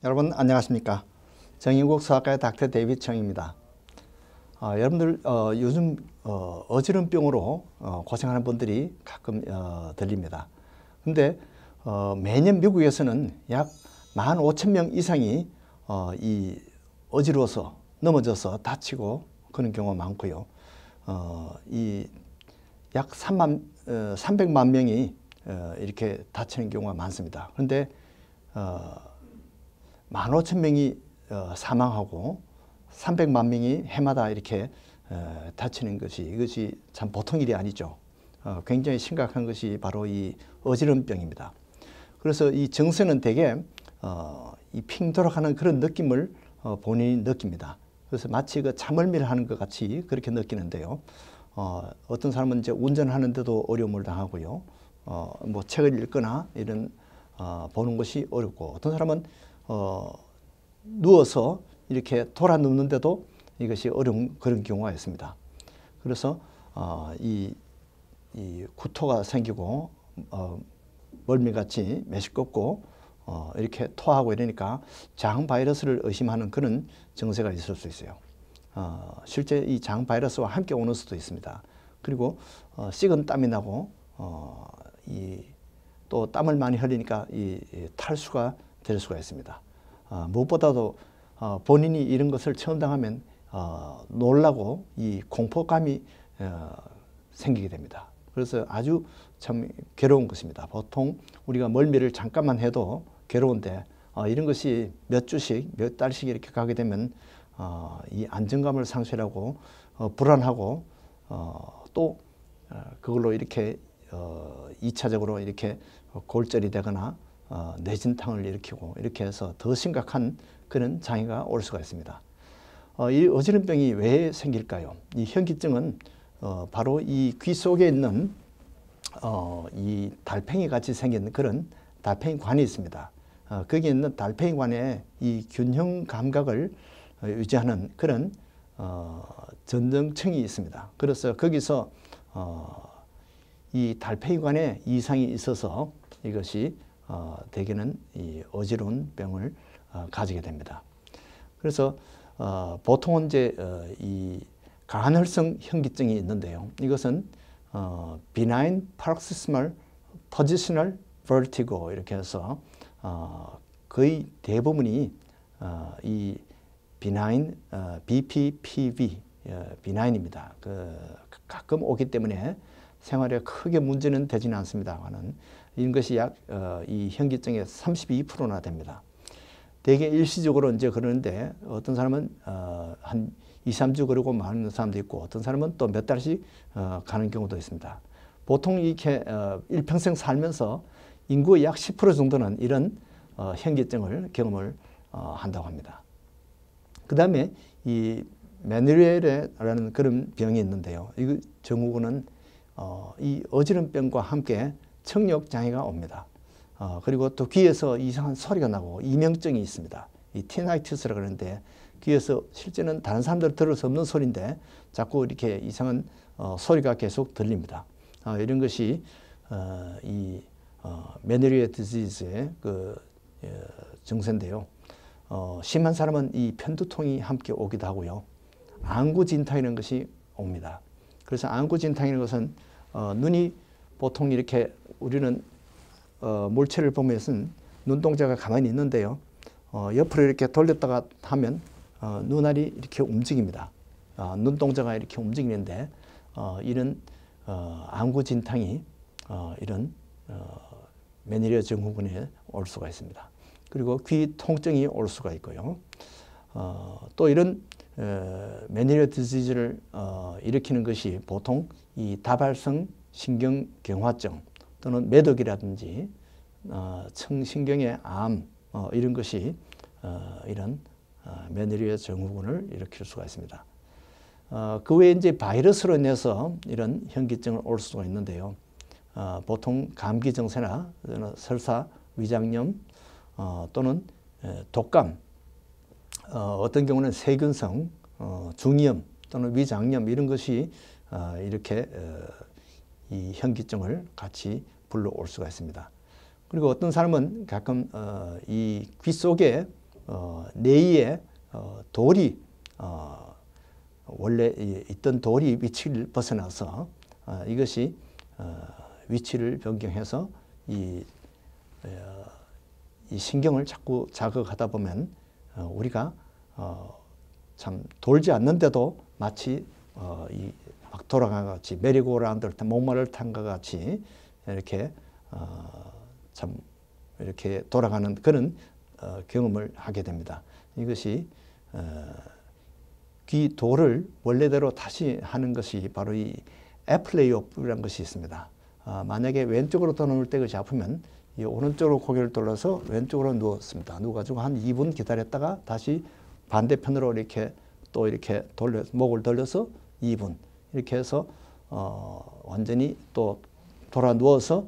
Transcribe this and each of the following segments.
여러분 안녕하십니까. 정인국 수학과의 닥터 데이비드 청입니다. 여러분들 요즘 어지럼병으로 고생하는 분들이 가끔 들립니다. 근데 매년 미국에서는 약 15,000명 이상이 이 어지러워서 넘어져서 다치고 그런 경우가 많고요. 이 약 300만 명이 이렇게 다치는 경우가 많습니다. 그런데 15,000명이 사망하고 300만 명이 해마다 이렇게 다치는 이것이 참 보통 일이 아니죠. 굉장히 심각한 것이 바로 이 어지럼병입니다. 그래서 이 증세는 대개 이 핑 돌아가는 그런 느낌을 본인이 느낍니다. 그래서 마치 그 참을미를 하는 것 같이 그렇게 느끼는데요. 어떤 사람은 이제 운전하는데도 어려움을 당하고요. 뭐 책을 읽거나 이런 보는 것이 어렵고, 어떤 사람은 누워서 이렇게 돌아 눕는데도 이것이 어려운 그런 경우가 있습니다. 그래서 이 구토가 생기고 멀미같이 메시껍고 이렇게 토하고 이러니까 장 바이러스를 의심하는 그런 증세가 있을 수 있어요. 실제 이 장 바이러스와 함께 오는 수도 있습니다. 그리고 식은 땀이 나고 또 땀을 많이 흘리니까 이 탈수가 될 수가 있습니다. 무엇보다도 본인이 이런 것을 처음 당하면 놀라고 이 공포감이 생기게 됩니다. 그래서 아주 참 괴로운 것입니다. 보통 우리가 멀미를 잠깐만 해도 괴로운데 이런 것이 몇 주씩 몇 달씩 이렇게 가게 되면 이 안정감을 상실하고 불안하고 또 그걸로 이렇게 2차적으로 이렇게 골절이 되거나 뇌진탕을 일으키고 이렇게 해서 더 심각한 그런 장애가 올 수가 있습니다. 이 어지럼병이 왜 생길까요? 이 현기증은 바로 이 귀 속에 있는 이 달팽이 같이 생긴 그런 달팽이관이 있습니다. 거기에 있는 달팽이관에 이 균형 감각을 유지하는 그런 전정층이 있습니다. 그래서 거기서 이 달팽이관에 이상이 있어서 이것이 대개는 이 어지러운 병을 가지게 됩니다. 그래서 보통은 이제 이 간헐성 현기증이 있는데요. 이것은 benign paroxysmal positional vertigo 이렇게 해서 거의 대부분이 이 benign BPPV benign입니다. 가끔 오기 때문에 생활에 크게 문제는 되지는 않습니다만은 이런 것이 약 이 현기증의 32%나 됩니다. 대개 일시적으로 이제 그러는데 어떤 사람은 한 2, 3주 그러고 마는 사람도 있고 어떤 사람은 또 몇 달씩 가는 경우도 있습니다. 보통 이렇게 일평생 살면서 인구의 약 10% 정도는 이런 현기증을 경험을 한다고 합니다. 그 다음에 이 메니에르라는 그런 병이 있는데요. 이 증후군은 이 어지럼병과 함께 청력 장애가 옵니다. 그리고 또 귀에서 이상한 소리가 나고 이명증이 있습니다. 이 티나이티스라고 그러는데 귀에서 실제는 다른 사람들 들을 수 없는 소리인데 자꾸 이렇게 이상한 소리가 계속 들립니다. 이런 것이 이 메니리아 디지즈의 그 증세인데요. 심한 사람은 이 편두통이 함께 오기도 하고요. 안구진탕이라는 것이 옵니다. 그래서 안구진탕이라는 것은 눈이 보통 이렇게 우리는 물체를 보면은 눈동자가 가만히 있는데요. 옆으로 이렇게 돌렸다가 하면 눈알이 이렇게 움직입니다. 눈동자가 이렇게 움직이는데 이런 안구진탕이 이런 메니리아 증후군에 올 수가 있습니다. 그리고 귀 통증이 올 수가 있고요. 또 이런 메니리아 디지즈를 일으키는 것이 보통 이 다발성 신경경화증 또는 매독이라든지 청신경의 암 이런 것이 이런 메니리아 증후군을 일으킬 수가 있습니다. 그 외에 이제 바이러스로 인해서 이런 현기증을 올 수가 있는데요. 보통 감기 증세나 설사, 위장염 또는 독감, 어떤 경우는 세균성 중이염 또는 위장염 이런 것이 이렇게 이 현기증을 같이 불러올 수가 있습니다. 그리고 어떤 사람은 가끔 이 귀 속에 뇌에 돌이 원래 있던 돌이 위치를 벗어나서 이것이 위치를 변경해서 이 신경을 자꾸 자극하다 보면 우리가 참 돌지 않는데도 마치 막 돌아간 것 같이 메리고라운드를 탄 목마를 탄 것 같이 이렇게 참 이렇게 돌아가는 그런 경험을 하게 됩니다. 이것이 귀 돌을 원래대로 다시 하는 것이 바로 이 애플레이오프라는 것이 있습니다. 만약에 왼쪽으로 떠놓을 때 그것이 아프면 이 오른쪽으로 고개를 돌려서 왼쪽으로 누웠습니다. 누워가지고 한 2분 기다렸다가 다시 반대편으로 이렇게 또 이렇게 목을 돌려서 2분 이렇게 해서 완전히 또 돌아 누워서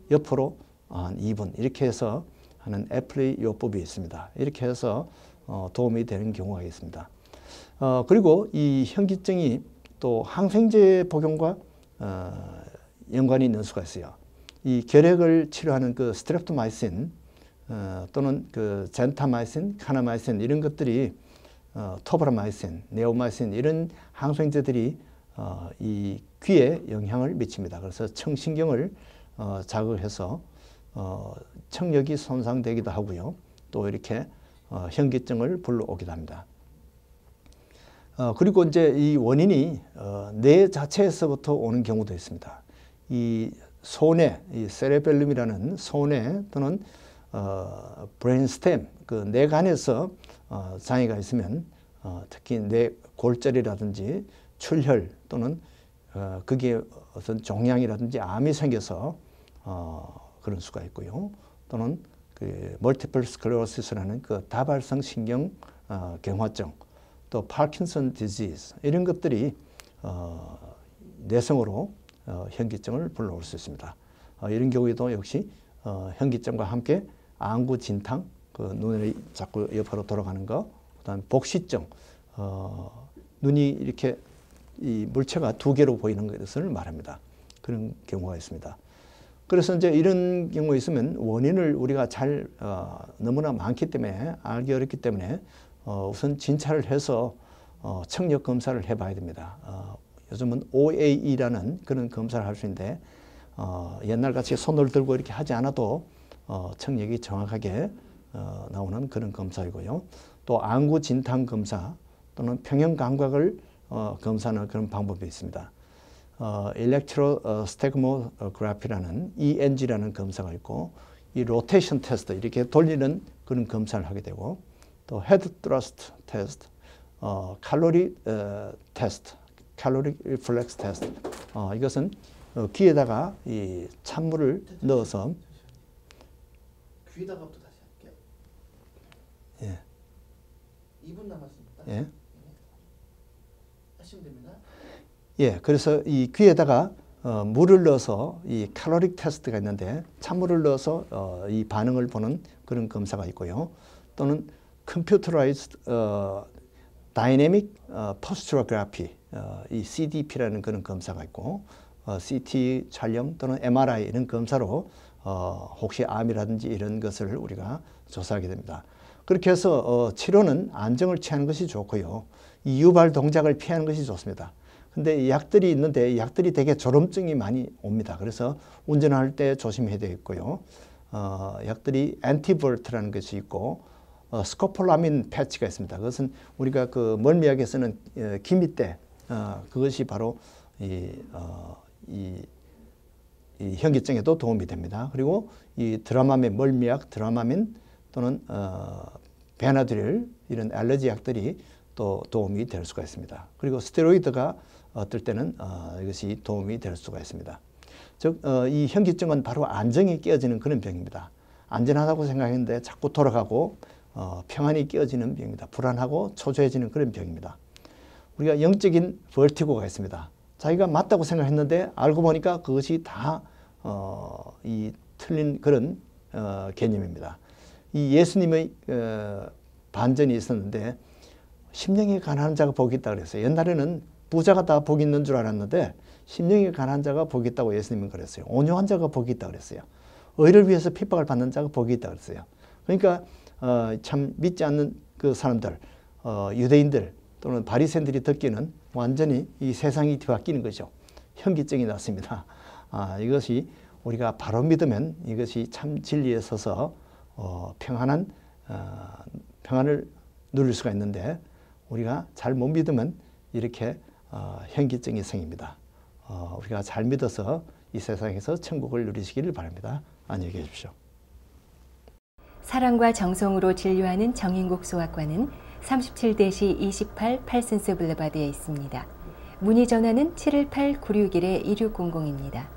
옆으로 한 2분 이렇게 해서 하는 애플레이오법이 있습니다. 이렇게 해서 도움이 되는 경우가 있습니다. 그리고 이 현기증이 또 항생제 복용과 연관이 있는 수가 있어요. 이 결핵을 치료하는 그 스트랩토마이신 또는 그 젠타마이신, 카나마이신 이런 것들이 토브라마이신, 네오마이신 이런 항생제들이 이 귀에 영향을 미칩니다. 그래서 청신경을 자극해서 청력이 손상되기도 하고요. 또 이렇게 현기증을 불러오기도 합니다. 그리고 이제 이 원인이 뇌 자체에서부터 오는 경우도 있습니다. 이 소뇌, 이 세레벨름이라는 소뇌 또는 브레인스템, 그 뇌간에서 장애가 있으면 특히 뇌 골절이라든지 출혈 또는 그게 어떤 종양이라든지 암이 생겨서 그런 수가 있고요. 또는 그 멀티플 스클레로시스라는 그 다발성 신경 경화증, 또 파킨슨 디지즈 이런 것들이 뇌성으로 현기증을 불러올 수 있습니다. 이런 경우에도 역시 현기증과 함께 안구 진탕, 그 눈이 자꾸 옆으로 돌아가는 거, 그다음 복시증, 눈이 이렇게 이 물체가 두 개로 보이는 것을 말합니다. 그런 경우가 있습니다. 그래서 이제 이런 경우가 있으면 원인을 우리가 잘 너무나 많기 때문에 알기 어렵기 때문에 우선 진찰을 해서 청력 검사를 해봐야 됩니다. 요즘은 OAE라는 그런 검사를 할 수 있는데 옛날같이 손을 들고 이렇게 하지 않아도 청력이 정확하게 나오는 그런 검사이고요. 또 안구 진탕 검사 또는 평형 감각을 검사하는 그런 방법이 있습니다. 일렉트로스테그모그래피라는 ENG라는 검사가 있고 이 로테이션 테스트 이렇게 돌리는 그런 검사를 하게 되고 또 헤드 트러스트 테스트, 칼로리 테스트, 칼로리 리플렉스 테스트. 이것은 귀에다가 이 찬물을 넣어서 귀에다가부터 다시 할게요. 예. 2분 남았습니다. 예. 하시면 됩니다. 예. 그래서 이 귀에다가 물을 넣어서 이 칼로리 테스트가 있는데 찬물을 넣어서 이 반응을 보는 그런 검사가 있고요. 또는 Computerized Dynamic Posturography, 이 CDP라는 그런 검사가 있고 CT 촬영 또는 MRI 이런 검사로 혹시 암이라든지 이런 것을 우리가 조사하게 됩니다. 그렇게 해서 치료는 안정을 취하는 것이 좋고요. 이 유발 동작을 피하는 것이 좋습니다. 근데 약들이 있는데 이 약들이 되게 졸음증이 많이 옵니다. 그래서 운전할 때 조심해야 되겠고요. 약들이 엔티볼트라는 것이 있고 스코폴라민 패치가 있습니다. 그것은 우리가 그 멀미약에 쓰는 기미때 그것이 바로 이 현기증에도 도움이 됩니다. 그리고 이 드라마민 멀미약, 드라마민 또는 베나드릴 이런 알레르기 약들이 또 도움이 될 수가 있습니다. 그리고 스테로이드가 어떨 때는 이것이 도움이 될 수가 있습니다. 즉 이 현기증은 바로 안정이 깨어지는 그런 병입니다. 안전하다고 생각했는데 자꾸 돌아가고 평안이 깨어지는 병입니다. 불안하고 초조해지는 그런 병입니다. 우리가 영적인 벌티고가 있습니다. 자기가 맞다고 생각했는데 알고 보니까 그것이 다 이 틀린 그런 개념입니다. 이 예수님의 반전이 있었는데 심령이 가난한 자가 복이 있다 그랬어요. 옛날에는 부자가 다 복이 있는 줄 알았는데 심령이 가난한 자가 복이 있다고 예수님은 그랬어요. 온유한 자가 복이 있다 그랬어요. 의를 위해서 핍박을 받는 자가 복이 있다 그랬어요. 그러니까 참 믿지 않는 그 사람들, 유대인들 또는 바리새인들이 듣기는 완전히 이 세상이 뒤바뀌는 거죠. 현기증이 났습니다. 이것이 우리가 바로 믿으면 이것이 참 진리에 서서 평안을 누릴 수가 있는데, 우리가 잘 못 믿으면 이렇게 현기증이 생깁니다. 우리가 잘 믿어서 이 세상에서 천국을 누리시기를 바랍니다. 안녕히 계십시오. 사랑과 정성으로 진료하는 정인국 소아과는 37-28 팔슨스 블루바드에 있습니다. 문의 전화는 718-961-2600입니다.